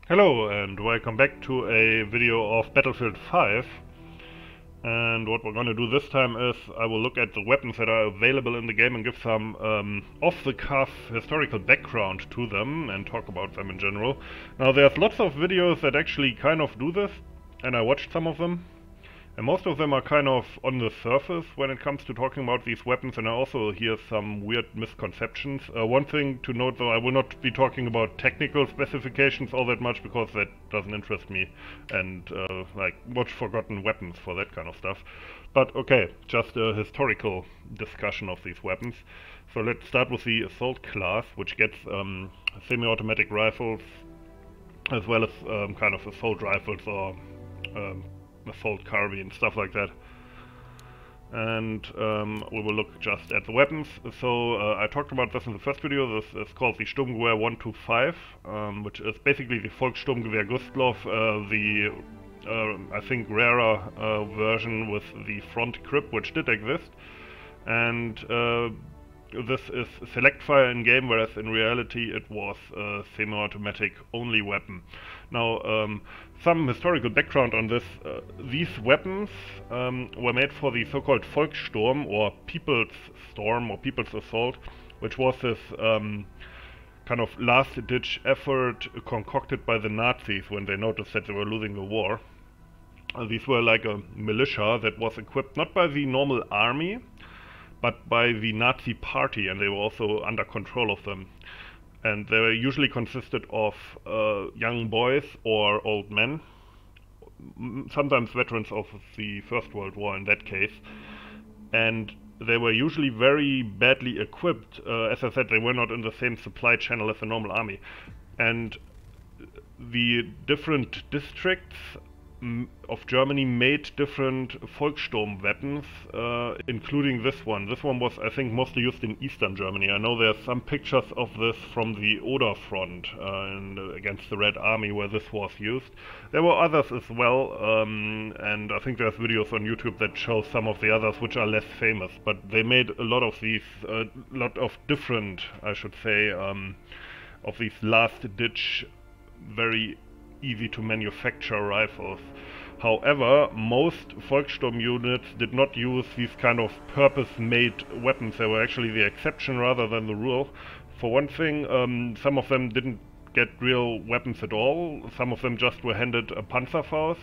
Hello and welcome back to a video of Battlefield 5. And what we're going to do this time is I will look at the weapons that are available in the game and give some off-the-cuff historical background to them and talk about them in general. Now there's lots of videos that actually kind of do this, and I watched some of them. And most of them are kind of on the surface when it comes to talking about these weapons, and I also hear some weird misconceptions. One thing to note though, I will not be talking about technical specifications all that much because that doesn't interest me, and like watch forgotten weapons for that kind of stuff. But okay, just a historical discussion of these weapons. So let's start with the assault class, which gets semi-automatic rifles as well as kind of assault rifles or assault carbine, stuff like that. And we will look just at the weapons. So I talked about this in the first video. This is called the Sturmgewehr 125, which is basically the Volkssturmgewehr Gustloff, I think rarer version with the front grip, which did exist. And this is select fire in game, whereas in reality it was a semi-automatic only weapon. Now, some historical background on this. These weapons were made for the so-called Volkssturm, or People's Storm, or People's Assault, which was this kind of last-ditch effort concocted by the Nazis when they noticed that they were losing the war. These were like a militia that was equipped not by the normal army, but by the Nazi party, and they were also under control of them. And they usually consisted of young boys or old men, sometimes veterans of the First World War in that case. And they were usually very badly equipped. As I said, they were not in the same supply channel as the normal army. And the different districts of Germany made different Volkssturm weapons, including this one. This one was, I think, mostly used in Eastern Germany. I know there's some pictures of this from the Oder front against the Red Army where this was used. There were others as well, and I think there's videos on YouTube that show some of the others which are less famous, but they made a lot of these, lot of different, I should say, of these last-ditch, very easy to manufacture rifles. However, most Volkssturm units did not use these kind of purpose-made weapons. They were actually the exception rather than the rule. For one thing, some of them didn't get real weapons at all. Some of them just were handed a Panzerfaust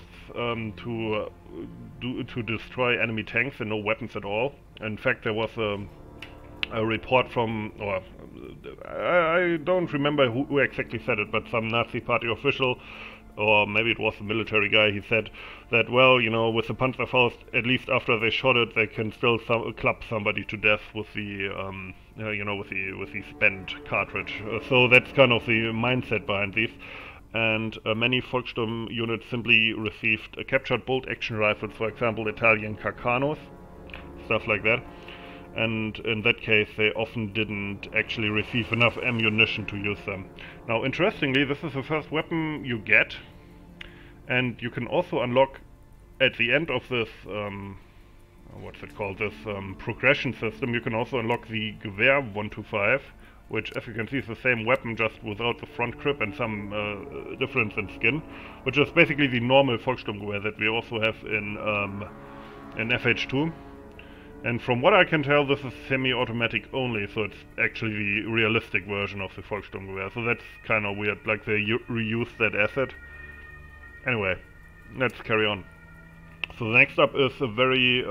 to destroy enemy tanks and no weapons at all. In fact, there was a report from, or I don't remember who exactly said it, but some Nazi party official, or maybe it was a military guy, he said that, well, you know, with the Panzerfaust, at least after they shot it, they can still club somebody to death with the, you know, with the spent cartridge. So that's kind of the mindset behind these. And many Volkssturm units simply received captured bolt-action rifles, for example, Italian Carcanos, stuff like that. And in that case they often didn't actually receive enough ammunition to use them. Now interestingly, this is the first weapon you get, and you can also unlock at the end of this, what's it called, this progression system, you can also unlock the Gewehr 125, which as you can see is the same weapon just without the front grip and some difference in skin, which is basically the normal Volkssturmgewehr that we also have in FH2. And from what I can tell, this is semi-automatic only, so it's actually the realistic version of the Volkssturmgewehr. So that's kind of weird, like they reused that asset. Anyway, let's carry on. So the next up is a very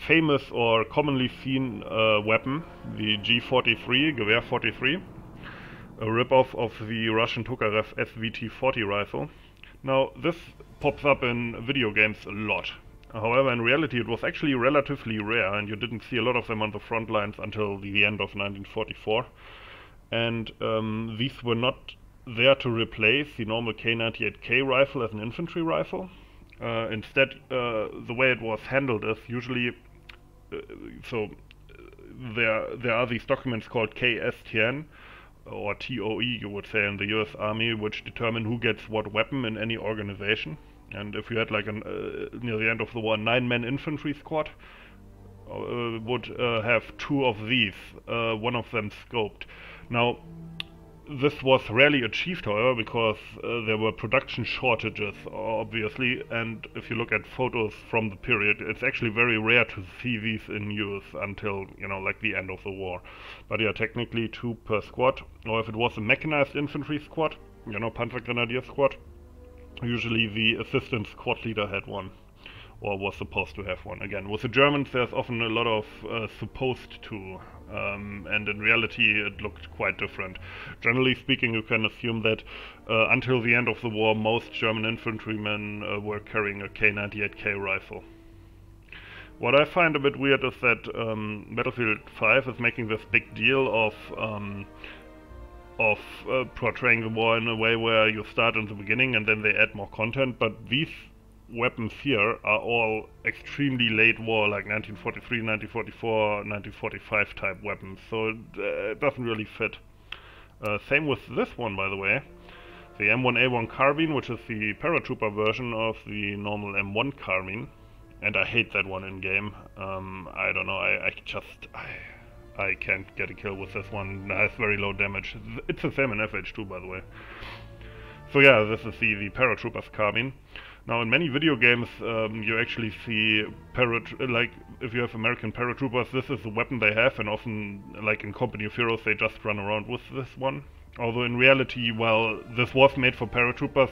famous or commonly seen weapon, the G43, Gewehr 43, a ripoff of the Russian Tokarev SVT-40 rifle. Now, this pops up in video games a lot. However, in reality it was actually relatively rare, and you didn't see a lot of them on the front lines until the end of 1944. And these were not there to replace the normal K98K rifle as an infantry rifle. Instead, the way it was handled is usually, there are these documents called KSTN, or TOE you would say in the US Army, which determine who gets what weapon in any organization. And if you had like near the end of the war, 9-man infantry squad would have 2 of these, one of them scoped. Now, This was rarely achieved, however, because there were production shortages, obviously, and if you look at photos from the period, it's actually very rare to see these in use until, like the end of the war. But yeah, technically 2 per squad, or if it was a mechanized infantry squad, Panzer Grenadier squad, usually the assistant squad leader had one, or was supposed to have one. Again, with the Germans there's often a lot of supposed to, and in reality it looked quite different. Generally speaking, you can assume that until the end of the war most German infantrymen were carrying a K98K rifle. What I find a bit weird is that Battlefield 5 is making this big deal of portraying the war in a way where you start in the beginning and then they add more content, but these weapons here are all extremely late war, like 1943, 1944, 1945 type weapons, so it doesn't really fit. Same with this one, by the way. The M1A1 carbine, which is the paratrooper version of the normal M1 carbine, and I hate that one in game. I don't know, I can't get a kill with this one. It has very low damage. It's the same in FH2, by the way. So yeah, this is the paratrooper's carbine. Now, in many video games, you actually see like if you have American paratroopers, this is the weapon they have, and often, like in Company of Heroes, they just run around with this one. Although in reality, while this was made for paratroopers,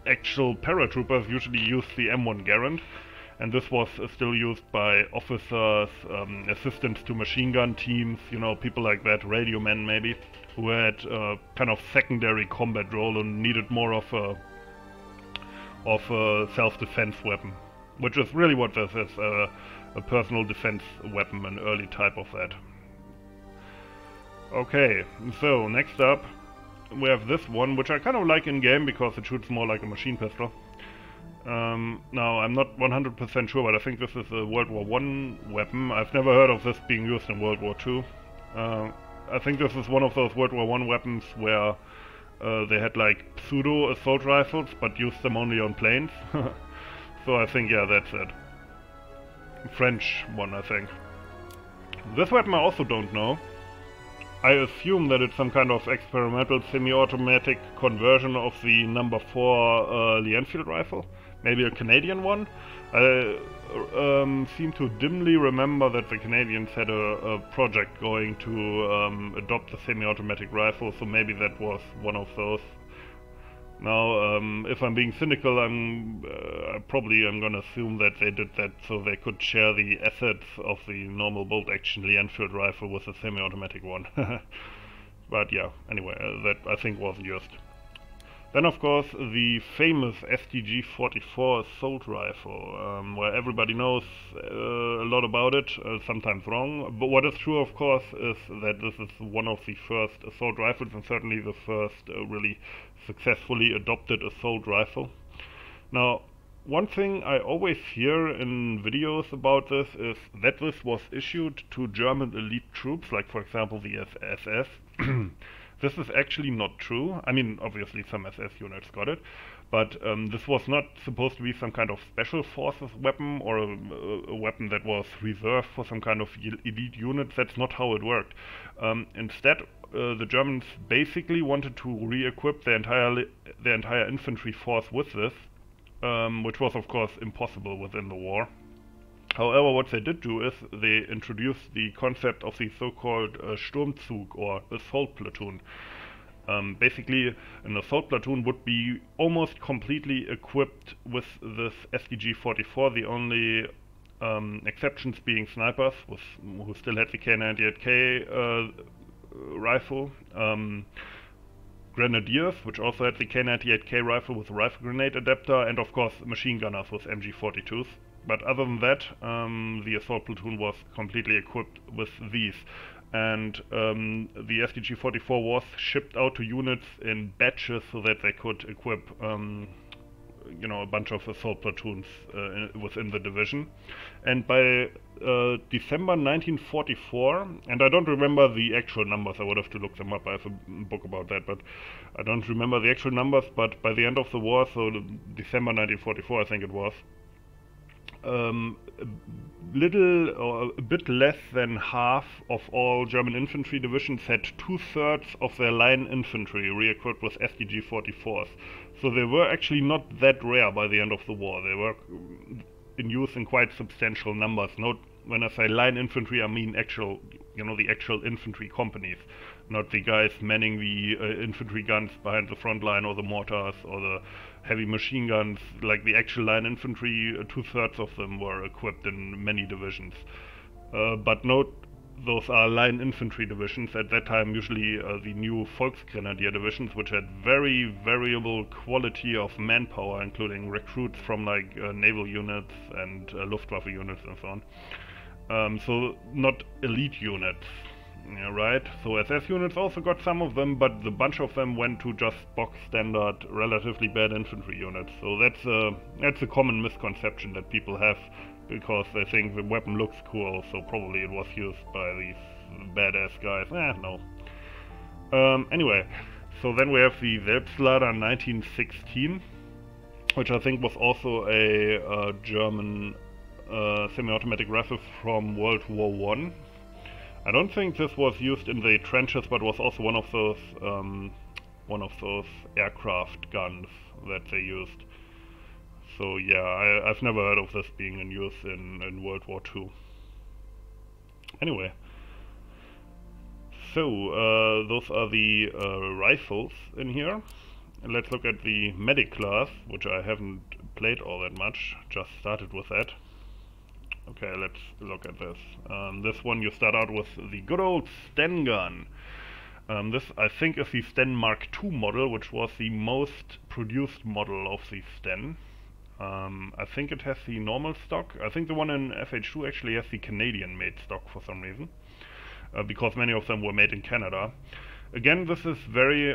actual paratroopers usually use the M1 Garand, and this was still used by officers, assistants to machine gun teams, people like that, radio men maybe, who had kind of secondary combat role and needed more of a self-defense weapon, which is really what this is, a personal defense weapon, an early type of that. Okay, so next up we have this one, which I kind of like in game because it shoots more like a machine pistol. Now, I'm not 100% sure, but I think this is a World War I weapon. I've never heard of this being used in World War II. I think this is one of those World War I weapons where they had like pseudo assault rifles, but used them only on planes. So I think, yeah, that's it. French one, I think. This weapon I also don't know. I assume that it's some kind of experimental semi-automatic conversion of the number 4 Lee Enfield rifle. Maybe a Canadian one. I seem to dimly remember that the Canadians had a project going to adopt the semi-automatic rifle, so maybe that was one of those. Now, if I'm being cynical, I'm gonna assume that they did that so they could share the assets of the normal bolt-action Lee Enfield rifle with the semi-automatic one. But yeah, anyway, that I think wasn't used. Then, of course, the famous STG-44 assault rifle, where everybody knows a lot about it, sometimes wrong. But what is true, of course, is that this is one of the first assault rifles, and certainly the first really successfully adopted assault rifle. Now, one thing I always hear in videos about this is that this was issued to German elite troops, like for example the SS. This is actually not true. I mean, obviously some SS units got it, but this was not supposed to be some kind of special forces weapon or a weapon that was reserved for some kind of elite unit. That's not how it worked. Instead, the Germans basically wanted to re-equip their entire infantry force with this, which was of course impossible within the war. However, what they did do is they introduced the concept of the so-called Sturmzug, or assault platoon. Basically, an assault platoon would be almost completely equipped with this STG-44, the only exceptions being snipers, who still had the K98K rifle, grenadiers, which also had the K98K rifle with a rifle grenade adapter, and of course machine gunners with MG42s. But other than that, the assault platoon was completely equipped with these. And the STG-44 was shipped out to units in batches so that they could equip, a bunch of assault platoons within the division. And by December 1944, and I don't remember the actual numbers, I would have to look them up, I have a book about that, but I don't remember the actual numbers, but by the end of the war, so December 1944 I think it was, little or a bit less than half of all German infantry divisions had 2/3 of their line infantry re-equipped with SDG-44s. So they were actually not that rare by the end of the war. They were in use in quite substantial numbers. Note, when I say line infantry, I mean actual, the actual infantry companies, not the guys manning the infantry guns behind the front line or the mortars or the heavy machine guns. Like the actual line infantry, 2/3 of them were equipped in many divisions. But note, those are line infantry divisions. At that time, usually the new Volksgrenadier divisions, which had very variable quality of manpower, including recruits from like naval units and Luftwaffe units and so on. So not elite units. Yeah, right, so SS units also got some of them, but the bunch of them went to just box standard, relatively bad infantry units. So that's a common misconception that people have, because they think the weapon looks cool, so probably it was used by these badass guys. No. Anyway, so then we have the Selbstlader 1916, which I think was also a German semi-automatic rifle from World War I. I don't think this was used in the trenches, but was also one of those aircraft guns that they used. So yeah, I've never heard of this being in use in World War II. Anyway, so those are the rifles in here. And let's look at the medic class, which I haven't played all that much, just started with that. Okay, let's look at this. This one you start out with the good old Sten gun. This I think is the Sten Mark II model, which was the most produced model of the Sten. I think it has the normal stock. I think the one in FH2 actually has the Canadian made stock for some reason, because many of them were made in Canada. Again, this is very,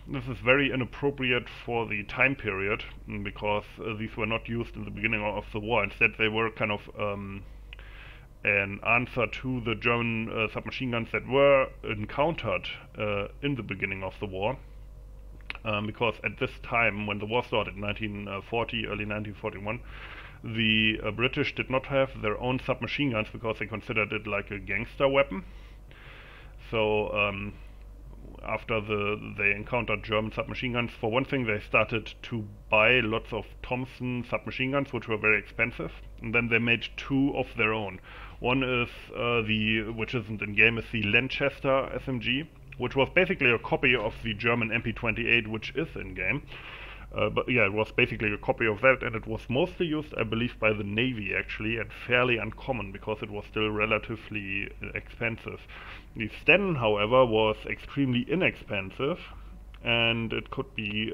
this is very inappropriate for the time period, because these were not used in the beginning of the war. Instead, they were kind of an answer to the German submachine guns that were encountered in the beginning of the war. Because at this time, when the war started, 1940, early 1941, the British did not have their own submachine guns because they considered it like a gangster weapon. So after they encountered German submachine guns, for one thing they started to buy lots of Thompson submachine guns, which were very expensive, and then they made two of their own. One is which isn't in game, is the Lanchester SMG, which was basically a copy of the German MP28, which is in game. But yeah, it was basically a copy of that, and it was mostly used, I believe, by the Navy actually, and fairly uncommon because it was still relatively expensive. The Sten, however, was extremely inexpensive, and it could be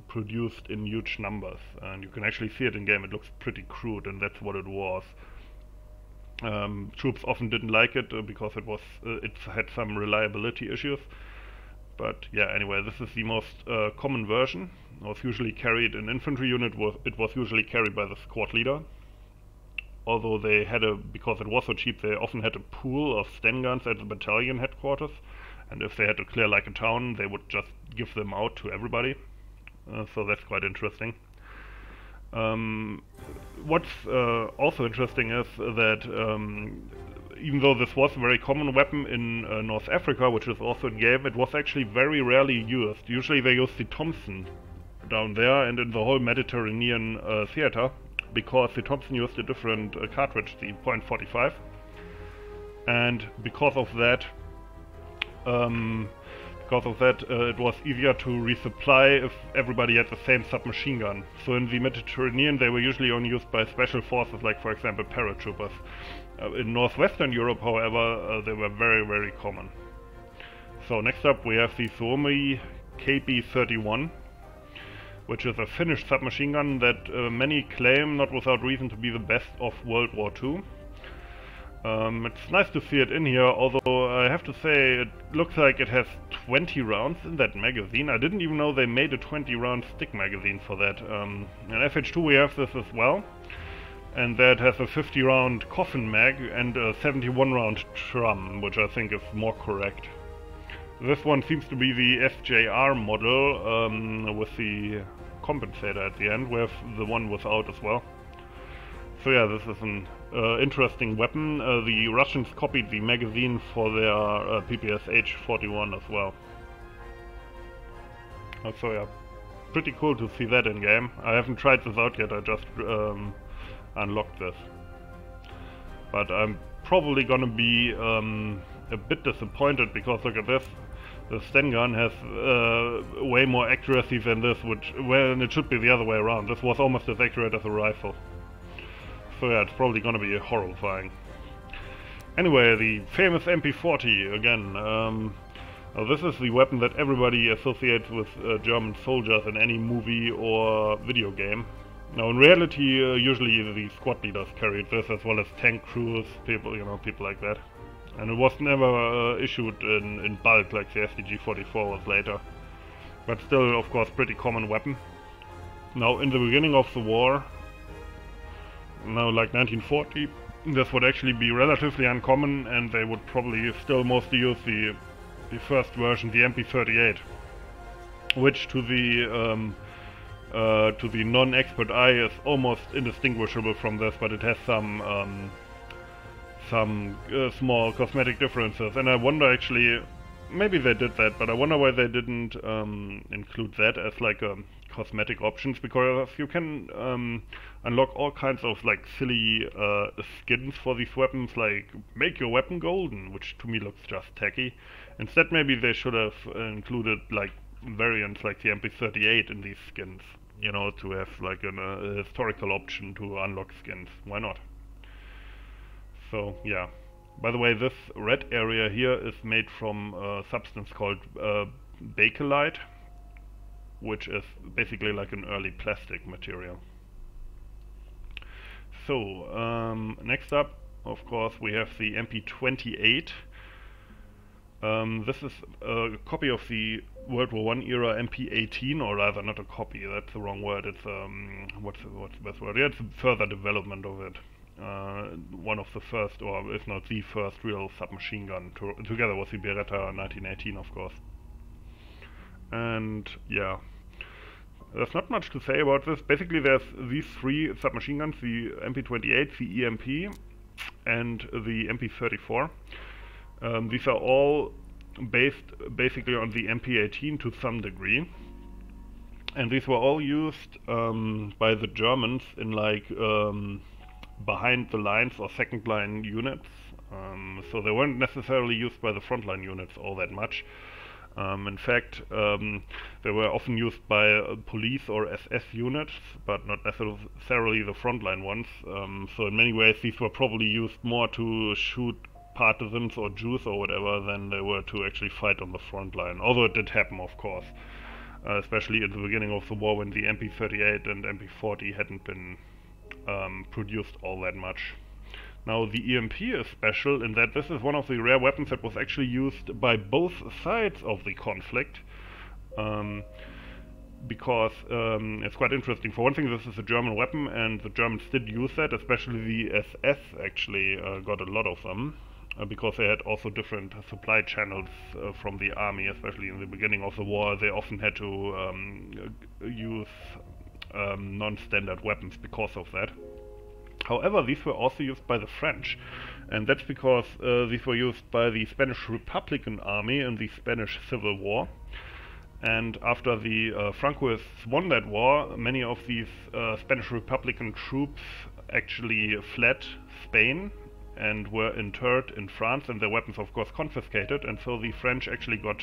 produced in huge numbers. And you can actually see it in game. It looks pretty crude, and that's what it was. Troops often didn't like it because it had some reliability issues. But yeah, anyway, this is the most common version. It was usually carried in infantry unit. It was usually carried by the squad leader. Although they had because it was so cheap, they often had a pool of Sten guns at the battalion headquarters. And if they had to clear like a town, they would just give them out to everybody. So that's quite interesting. What's also interesting is that even though this was a very common weapon in North Africa, which is also in game, it was actually very rarely used. Usually they used the Thompson down there and in the whole Mediterranean theater, because the Thompson used a different cartridge, the .45, and because of that it was easier to resupply if everybody had the same submachine gun. So in the Mediterranean they were usually only used by special forces, like for example paratroopers. In northwestern Europe, however, they were very, very common. So next up we have the Suomi KB-31, which is a Finnish submachine gun that many claim, not without reason, to be the best of World War II. It's nice to see it in here, although I have to say it looks like it has 20 rounds in that magazine. I didn't even know they made a 20-round stick magazine for that. In FH2 we have this as well, and that has a 50-round coffin mag and a 71-round drum, which I think is more correct. This one seems to be the SJR model with the compensator at the end. We have the one without as well. So yeah, this is an interesting weapon. The Russians copied the magazine for their PPS H-41 as well. So yeah, pretty cool to see that in game. I haven't tried this out yet, I just unlocked this. But I'm probably gonna be a bit disappointed because look at this. The Sten gun has way more accuracy than this, when it should be the other way around. This was almost as accurate as a rifle. So yeah, it's probably gonna be horrifying. Anyway, the famous MP40 again. This is the weapon that everybody associates with German soldiers in any movie or video game. Now in reality, usually the squad leaders carried this, as well as tank crews, people like that. And it was never issued in bulk like the SDG-44 was later. But still, of course, pretty common weapon. Now, in the beginning of the war, now like 1940, this would actually be relatively uncommon, and they would probably still mostly use the first version, the MP38, which to the non-expert eye is almost indistinguishable from this, but it has some small cosmetic differences, and I wonder actually, maybe they did that, but I wonder why they didn't include that as like a cosmetic options, because you can unlock all kinds of like silly skins for these weapons, like make your weapon golden, which to me looks just tacky. Instead, maybe they should have included like variants like the MP38 in these skins, you know, to have like a historical option to unlock skins. Why not? So yeah. By the way, this red area here is made from a substance called bakelite, which is basically like an early plastic material. So next up, of course, we have the MP28. This is a copy of the World War I era MP18, or rather not a copy, that's the wrong word, it's what's the best word? Yeah, it's a further development of it. One of the first, or if not the first, real submachine gun, together with the Beretta 1918, of course. And yeah, there's not much to say about this. Basically, there's these three submachine guns: the MP28, the EMP, and the MP34. These are all based basically on the MP18 to some degree, and these were all used by the Germans in like behind the lines or second line units, so they weren't necessarily used by the frontline units all that much. In fact, they were often used by police or SS units, but not necessarily the frontline ones. So in many ways these were probably used more to shoot partisans or Jews or whatever than they were to actually fight on the front line, although it did happen, of course, especially at the beginning of the war when the MP38 and MP40 hadn't been produced all that much. Now the EMP is special in that this is one of the rare weapons that was actually used by both sides of the conflict, because it's quite interesting. For one thing, this is a German weapon, and the Germans did use that, especially the SS actually got a lot of them, because they had also different supply channels from the army, especially in the beginning of the war. They often had to use non-standard weapons because of that. However, these were also used by the French, and that's because these were used by the Spanish Republican Army in the Spanish Civil War. And after the Francoists won that war, many of these Spanish Republican troops actually fled Spain and were interred in France, and their weapons of course confiscated, and so the French actually got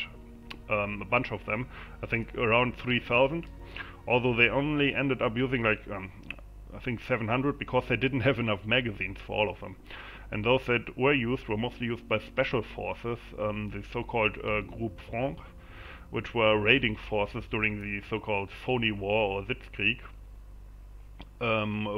a bunch of them, I think around 3,000, although they only ended up using like I think 700, because they didn't have enough magazines for all of them. And those that were mostly used by special forces, the so-called Groupe Franc, which were raiding forces during the so-called Phony War or Sitzkrieg,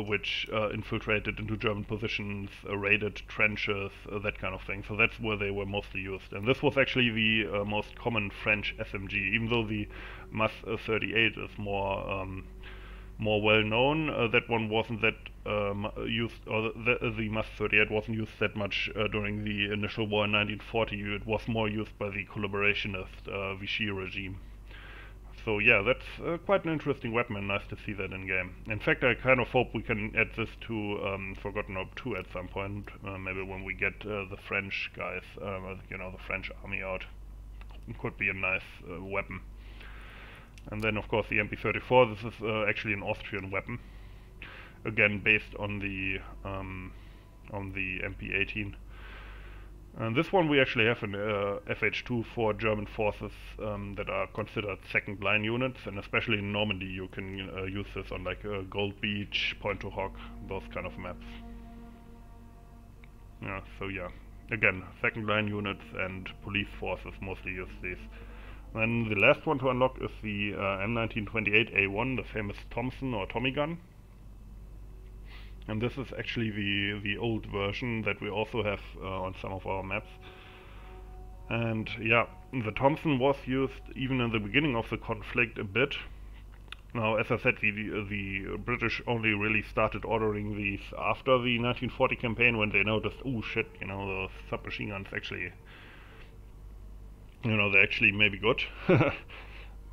which infiltrated into German positions, raided trenches, that kind of thing. So that's where they were mostly used. And this was actually the most common French SMG, even though the MAS 38 is more well known. That one wasn't that used, or the MAS 38 wasn't used that much during the initial war in 1940. It was more used by the collaborationist Vichy regime. So yeah, that's quite an interesting weapon and nice to see that in game. In fact, I kind of hope we can add this to Forgotten Hope 2 at some point, maybe when we get the French guys, you know, the French army out. It could be a nice weapon. And then of course the MP34, this is actually an Austrian weapon. Again, based on the MP18. And this one we actually have in FH2 for German forces that are considered second line units, and especially in Normandy you can use this on like Gold Beach, Point du Hoc, those kind of maps. Yeah, so yeah, again, second line units and police forces mostly use these. Then the last one to unlock is the M1928A1, the famous Thompson or Tommy gun. And this is actually the old version that we also have on some of our maps. And yeah, the Thompson was used even in the beginning of the conflict a bit. Now, as I said, the British only really started ordering these after the 1940 campaign, when they noticed, oh shit, you know, the submachine guns actually, you know, they actually may be good,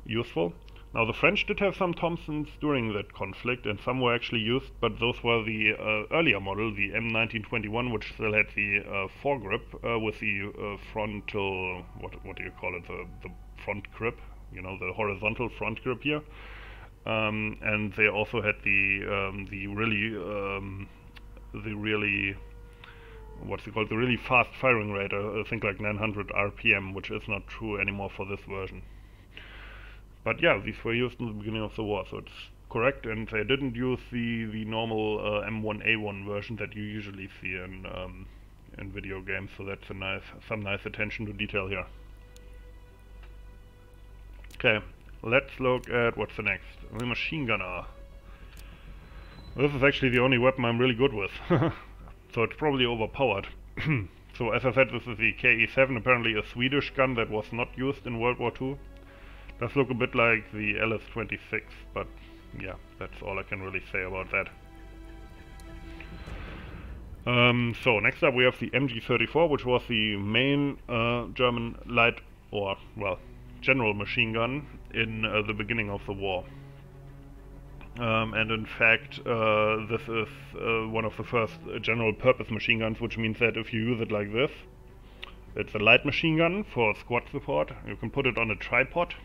useful. Now, the French did have some Thompsons during that conflict, and some were actually used, but those were the earlier model, the M1921, which still had the foregrip with the frontal, what do you call it, the front grip, you know, the horizontal front grip here. And they also had the really what's it called, the really fast firing rate, I think like 900 RPM, which is not true anymore for this version. But yeah, these were used in the beginning of the war, so it's correct, and they didn't use the normal M1A1 version that you usually see in video games, so that's some nice attention to detail here. Okay, let's look at what's the next. The machine gunner. This is actually the only weapon I'm really good with, so it's probably overpowered. So as I said, this is the KE7, apparently a Swedish gun that was not used in World War II. Does look a bit like the LS-26, but yeah, that's all I can really say about that. So next up we have the MG34, which was the main German light, or well, general machine gun in the beginning of the war. And in fact, this is one of the first general purpose machine guns, which means that if you use it like this, it's a light machine gun for squad support. You can put it on a tripod,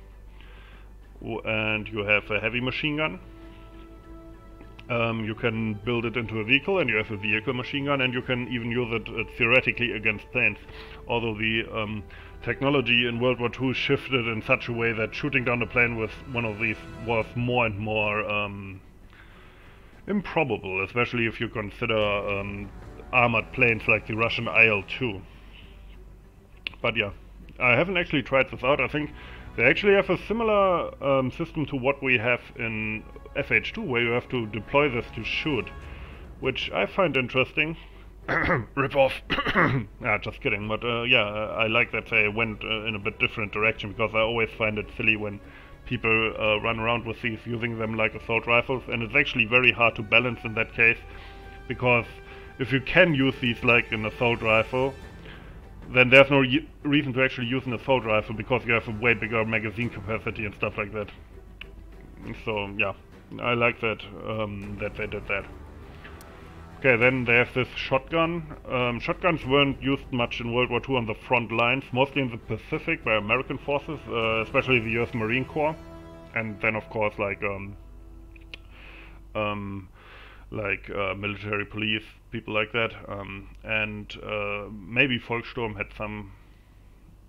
and you have a heavy machine gun. You can build it into a vehicle, and you have a vehicle machine gun, and you can even use it theoretically against planes. Although the technology in World War II shifted in such a way that shooting down a plane with one of these was more and more improbable, especially if you consider armored planes like the Russian IL-2. But yeah, I haven't actually tried this out. I think they actually have a similar system to what we have in FH2, where you have to deploy this to shoot, which I find interesting. Rip off. Ah, just kidding, but yeah, I like that they went in a bit different direction, because I always find it silly when people run around with these using them like assault rifles, and it's actually very hard to balance in that case, because if you can use these like an assault rifle, then there's no reason to actually use an assault rifle, because you have a way bigger magazine capacity and stuff like that. So yeah, I like that that they did that. Okay, then there's this shotgun. Shotguns weren't used much in World War II on the front lines, mostly in the Pacific by American forces, especially the US Marine Corps, and then of course like military police, people like that, and maybe Volkssturm had some,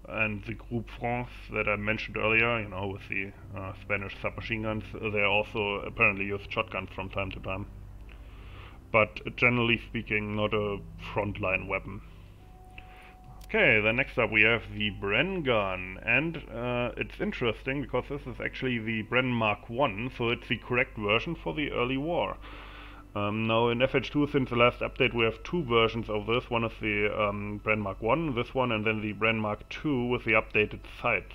and the Groupe France that I mentioned earlier, you know, with the Spanish submachine guns, they also apparently use shotguns from time to time. But generally speaking, not a frontline weapon. Okay, then next up we have the Bren gun, and it's interesting because this is actually the Bren Mark 1, so it's the correct version for the early war. Now in FH2, since the last update, we have two versions of this. One is the Bren Mark 1, this one, and then the Bren Mark 2 with the updated sights.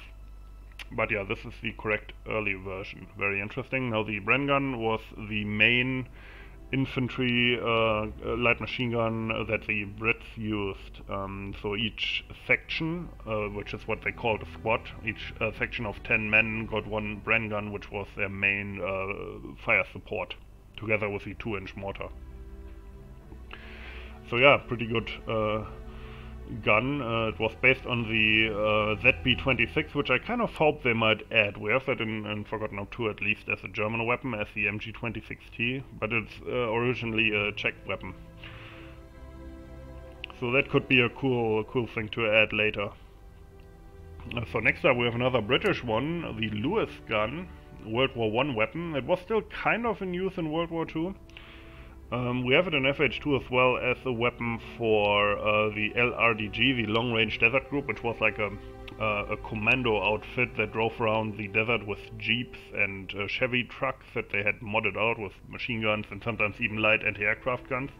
But yeah, this is the correct early version. Very interesting. Now the Bren gun was the main infantry light machine gun that the Brits used. So each section, which is what they called a squad, each section of 10 men got one Bren gun, which was their main fire support, together with the 2-inch mortar. So yeah, pretty good gun. It was based on the ZB-26, which I kind of hope they might add. We have that in Forgotten Hope 2 at least as a German weapon, as the MG-26T, but it's originally a Czech weapon. So that could be a cool thing to add later. So next up we have another British one, the Lewis gun, World War I weapon. It was still kind of in use in World War II. We have it in FH2 as well as a weapon for the LRDG, the Long Range Desert Group, which was like a commando outfit that drove around the desert with jeeps and Chevy trucks that they had modded out with machine guns and sometimes even light anti-aircraft guns.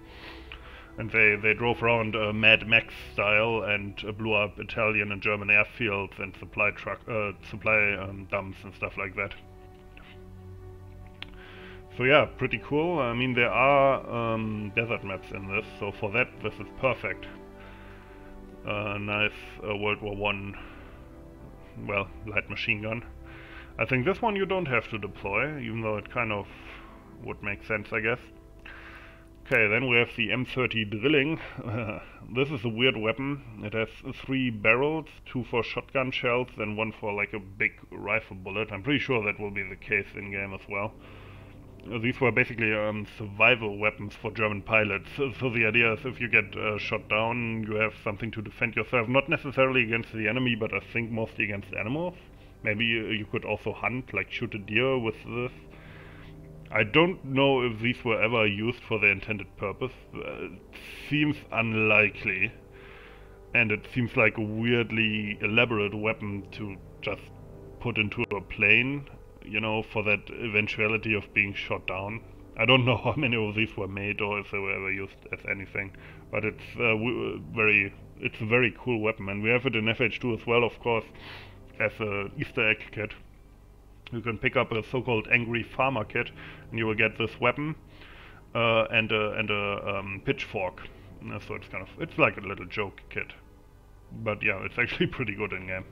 And they drove around Mad Max style and blew up Italian and German airfields and supply dumps and stuff like that. So yeah, pretty cool. I mean, there are desert maps in this, so for that this is perfect. Nice World War I, well, light machine gun. I think this one you don't have to deploy, even though it kind of would make sense, I guess. Okay, then we have the M30 drilling. This is a weird weapon. It has 3 barrels, 2 for shotgun shells and 1 for like a big rifle bullet. I'm pretty sure that will be the case in game as well. These were basically survival weapons for German pilots. So the idea is if you get shot down, you have something to defend yourself, not necessarily against the enemy, but I think mostly against animals. Maybe you could also hunt, like shoot a deer with this. I don't know if these were ever used for their intended purpose. It seems unlikely, and it seems like a weirdly elaborate weapon to just put into a plane, you know, for that eventuality of being shot down. I don't know how many of these were made or if they were ever used as anything, but it's a very cool weapon, and we have it in FH2 as well, of course, as a Easter egg kit. You can pick up a so-called Angry Farmer kit, and you will get this weapon and a pitchfork. So it's like a little joke kit, but yeah, it's actually pretty good in game.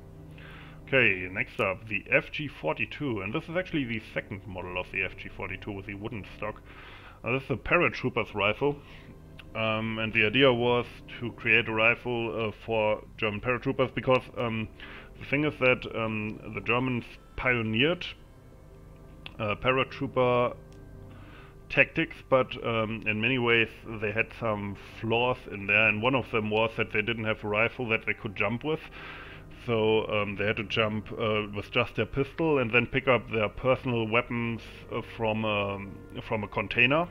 Okay, next up, the FG-42, and this is actually the second model of the FG-42 with the wooden stock. This is a paratrooper's rifle, and the idea was to create a rifle for German paratroopers, because the thing is that the Germans pioneered paratrooper tactics, but in many ways they had some flaws in there, and one of them was that they didn't have a rifle that they could jump with. So they had to jump with just their pistol and then pick up their personal weapons from a container.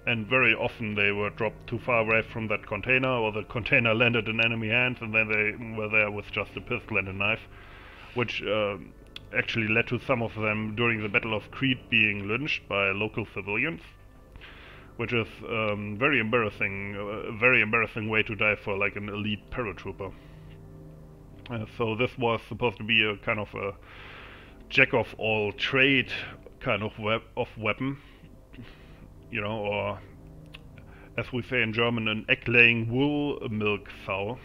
And very often they were dropped too far away from that container, or the container landed in enemy hands, and then they were there with just a pistol and a knife, which actually led to some of them during the Battle of Crete being lynched by local civilians, which is very embarrassing, a very embarrassing way to die for like an elite paratrooper. So this was supposed to be a kind of a jack-of-all-trade kind of weapon, you know, or as we say in German, an egg-laying wool milk sow.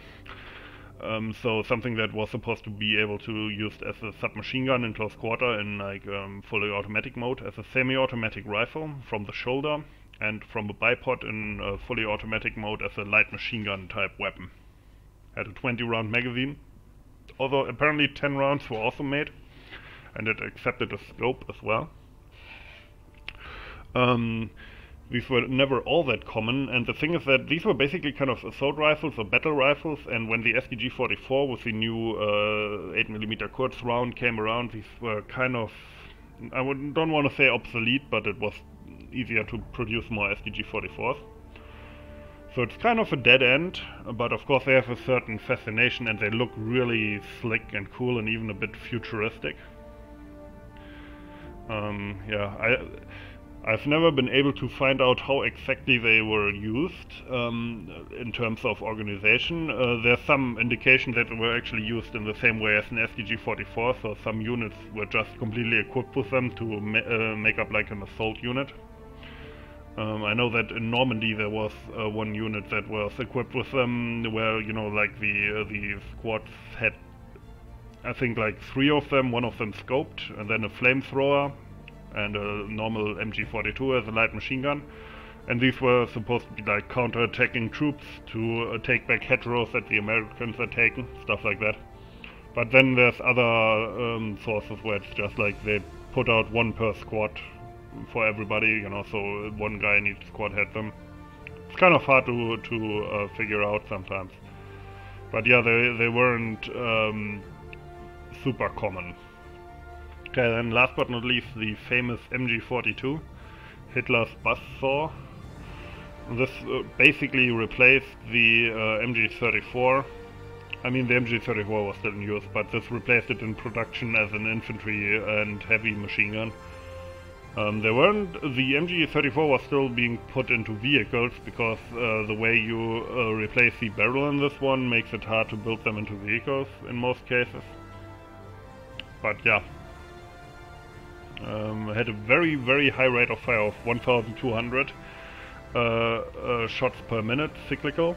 So something that was supposed to be able to be used as a submachine gun in close quarter in like fully automatic mode, as a semi-automatic rifle from the shoulder, and from a bipod in fully automatic mode as a light machine gun type weapon. Had a 20-round magazine. Although apparently 10 rounds were also made, and it accepted a scope as well. These were never all that common, and the thing is that these were basically kind of assault rifles or battle rifles, and when the SDG-44 with the new 8mm Kurz round came around, these were kind of, don't want to say obsolete, but it was easier to produce more SDG-44s. So it's kind of a dead end, but of course they have a certain fascination, and they look really slick and cool and even a bit futuristic. Yeah, I've never been able to find out how exactly they were used in terms of organization. There's some indication that they were actually used in the same way as an SDG-44, so some units were just completely equipped with them to make up like an assault unit. I know that in Normandy there was one unit that was equipped with them, where, you know, like the squads had, I think, like 3 of them, one of them scoped, and then a flamethrower, and a normal MG42 as a light machine gun. And these were supposed to be like counter-attacking troops to take back heteros that the Americans are taking, stuff like that. But then there's other sources where it's just like they put out 1 per squad for everybody, you know, so 1 guy in each squad had them. It's kind of hard to figure out sometimes. But yeah, they weren't super common. Okay, then last but not least, the famous MG42, Hitler's buzzsaw. This basically replaced the MG34. I mean, the MG34 was still in use, but this replaced it in production as an infantry and heavy machine gun. The MG34 was still being put into vehicles because the way you replace the barrel in this one makes it hard to build them into vehicles in most cases. But yeah, had a very, very high rate of fire of 1,200 shots per minute, cyclical.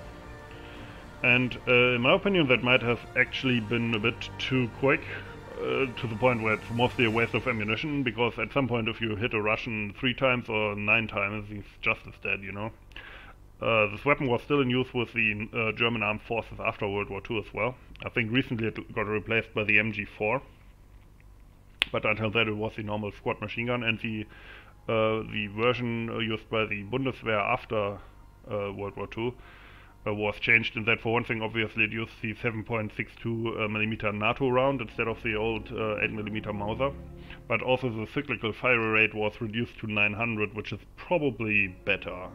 And in my opinion, that might have actually been a bit too quick, to the point where it's mostly a waste of ammunition, because at some point if you hit a Russian 3 times or 9 times, he's just as dead, you know. This weapon was still in use with the German armed forces after World War II as well. I think recently it got replaced by the MG4. But until then it was the normal squad machine gun, and the version used by the Bundeswehr after World War II was changed in that, for one thing, obviously it used the 7.62mm NATO round instead of the old 8mm Mauser, but also the cyclical fire rate was reduced to 900, which is probably better.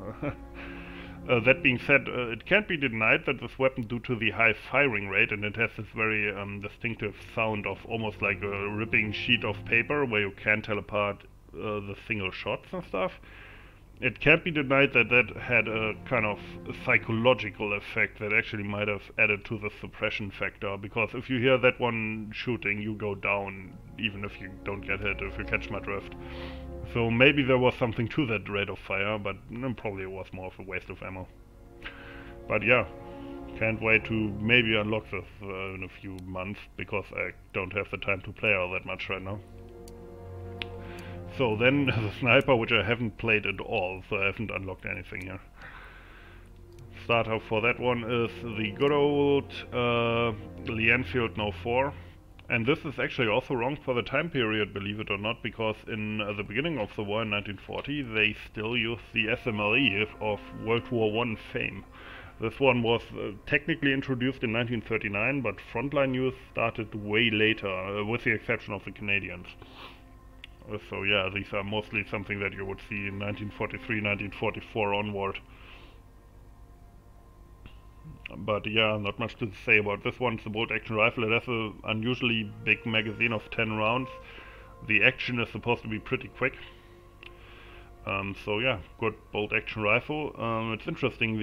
That being said, it can't be denied that this weapon, due to the high firing rate, and it has this very distinctive sound of almost like a ripping sheet of paper where you can't tell apart the single shots and stuff, it can't be denied that that had a kind of psychological effect that actually might have added to the suppression factor, because if you hear that one shooting, you go down, even if you don't get hit, if you catch my drift. So maybe there was something to that rate of fire, but probably it was more of a waste of ammo. But yeah, can't wait to maybe unlock this in a few months, because I don't have the time to play all that much right now. So then the sniper, which I haven't played at all, so I haven't unlocked anything here. Starter for that one is the good old Lee Enfield No. 4. And this is actually also wrong for the time period, believe it or not, because in the beginning of the war in 1940 they still used the SMLE of World War I fame. This one was technically introduced in 1939, but frontline use started way later, with the exception of the Canadians. So yeah, these are mostly something that you would see in 1943, 1944 onward. But yeah, not much to say about this one. It's a bolt-action rifle. It has an unusually big magazine of 10 rounds. The action is supposed to be pretty quick. So yeah, good bolt-action rifle. It's interesting,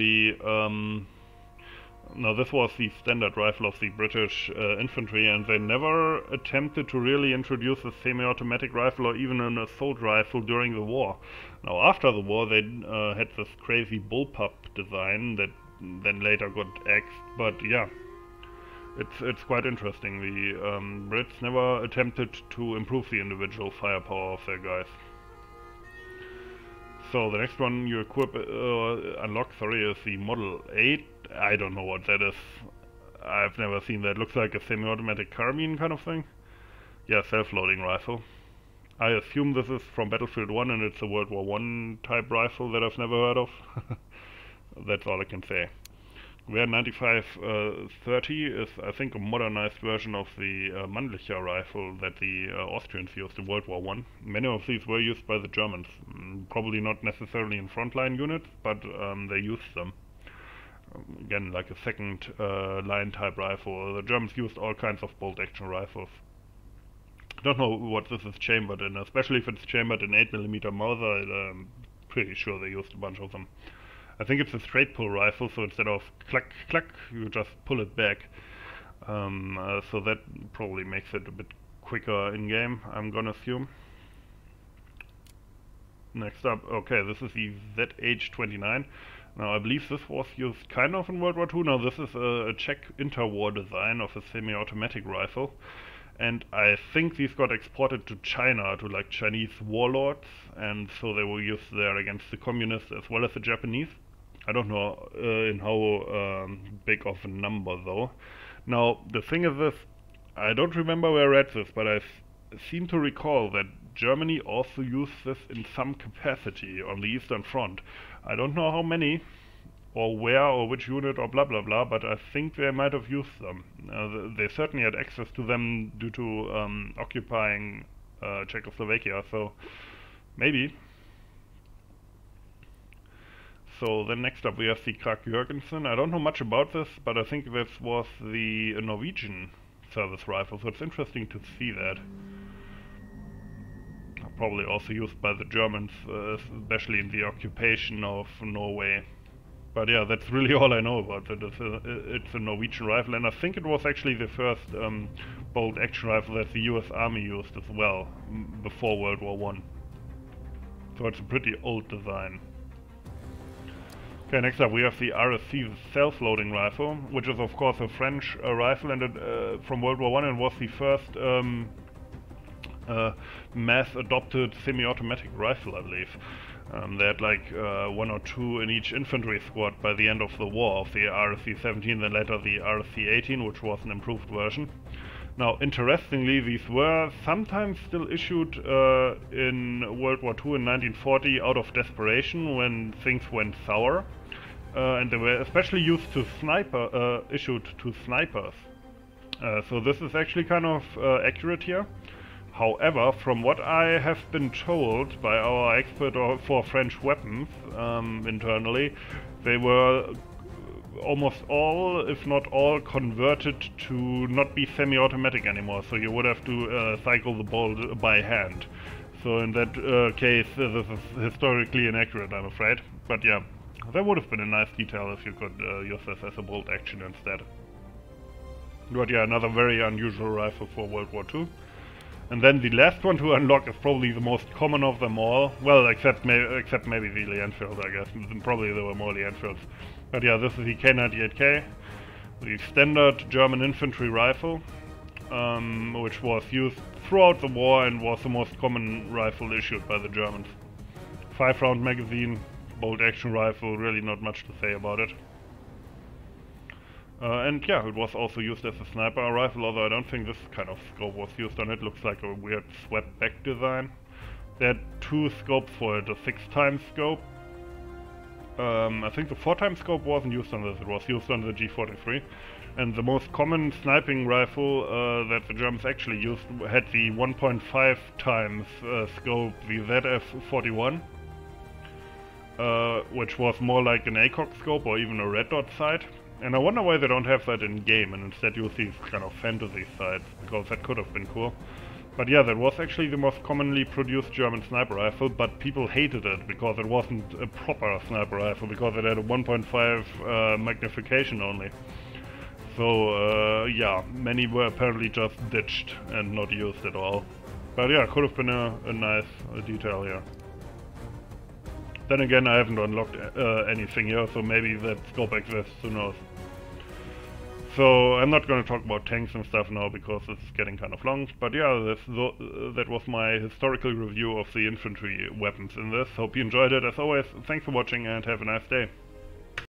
now this was the standard rifle of the British infantry, and they never attempted to really introduce a semi-automatic rifle or even an assault rifle during the war. Now after the war they had this crazy bullpup design that then later got axed, but yeah, it's quite interesting. The Brits never attempted to improve the individual firepower of their guys. So the next one you unlock is the Model 8. I don't know what that is. I've never seen that. Looks like a semi-automatic carbine kind of thing. Yeah, self-loading rifle. I assume this is from Battlefield 1 and it's a World War I type rifle that I've never heard of. That's all I can say. Gewehr 9530 is, I think, a modernized version of the Mannlicher rifle that the Austrians used in World War I. Many of these were used by the Germans. Probably not necessarily in frontline units, but they used them. Again, like a second line type rifle. The Germans used all kinds of bolt-action rifles. Don't know what this is chambered in, especially if it's chambered in 8mm Mauser. I'm pretty sure they used a bunch of them. I think it's a straight pull rifle, so instead of clack clack, you just pull it back. So that probably makes it a bit quicker in game, I'm gonna assume. Next up, okay, this is the ZH-29. Now I believe this was used kind of in World War II. Now this is a Czech interwar design of a semi-automatic rifle. And I think these got exported to China, to like Chinese warlords, and so they were used there against the communists as well as the Japanese. I don't know in how big of a number though. Now the thing is this, I don't remember where I read this, but I seem to recall that Germany also used this in some capacity on the Eastern Front. I don't know how many, or where, or which unit, or blah blah blah, but I think they might have used them. They certainly had access to them due to occupying Czechoslovakia, so maybe. So then next up we have the Krag Jørgensen. I don't know much about this, but I think this was the Norwegian service rifle, so it's interesting to see that. Probably also used by the Germans, especially in the occupation of Norway. But yeah, that's really all I know about it. It's a Norwegian rifle, and I think it was actually the first bolt action rifle that the US Army used as well, before World War I. So it's a pretty old design. Okay, next up we have the RSC, the self-loading rifle, which is of course a French rifle, and it, from World War I, and was the first mass-adopted semi-automatic rifle, I believe. They had like one or two in each infantry squad by the end of the war, of the RSC-17, then later the RSC-18, which was an improved version. Now, interestingly, these were sometimes still issued in World War II in 1940 out of desperation when things went sour, and they were especially used to issued to snipers. So this is actually kind of accurate here. However, from what I have been told by our expert for French weapons internally, they were almost all, if not all, converted to not be semi-automatic anymore, so you would have to cycle the bolt by hand. So in that case, this is historically inaccurate, I'm afraid. But yeah, that would have been a nice detail if you could use this as a bolt action instead. But yeah, another very unusual rifle for World War II. And then the last one to unlock is probably the most common of them all. Well, except maybe the Lee-Enfield, I guess. Probably there were more Lee-Enfields. But yeah, this is the K98K, the standard German infantry rifle, which was used throughout the war and was the most common rifle issued by the Germans. 5-round magazine, bolt action rifle, really not much to say about it. And yeah, it was also used as a sniper rifle, although I don't think this kind of scope was used on it. Looks like a weird swept back design. There had two scopes for it, a 6x scope. I think the 4x scope wasn't used on this, it was used on the G43. And the most common sniping rifle that the Germans actually used had the 1.5x scope, the ZF41. Which was more like an ACOG scope or even a red dot sight. And I wonder why they don't have that in game and instead use these kind of fantasy sights, because that could have been cool. But yeah, that was actually the most commonly produced German sniper rifle, but people hated it because it wasn't a proper sniper rifle, because it had a 1.5 magnification only. So yeah, many were apparently just ditched and not used at all. But yeah, could have been a nice detail here. Then again, I haven't unlocked anything here, so maybe that scope exists, who knows. So I'm not going to talk about tanks and stuff now, because this is getting kind of long. But yeah, that was my historical review of the infantry weapons in this. Hope you enjoyed it. As always, thanks for watching and have a nice day.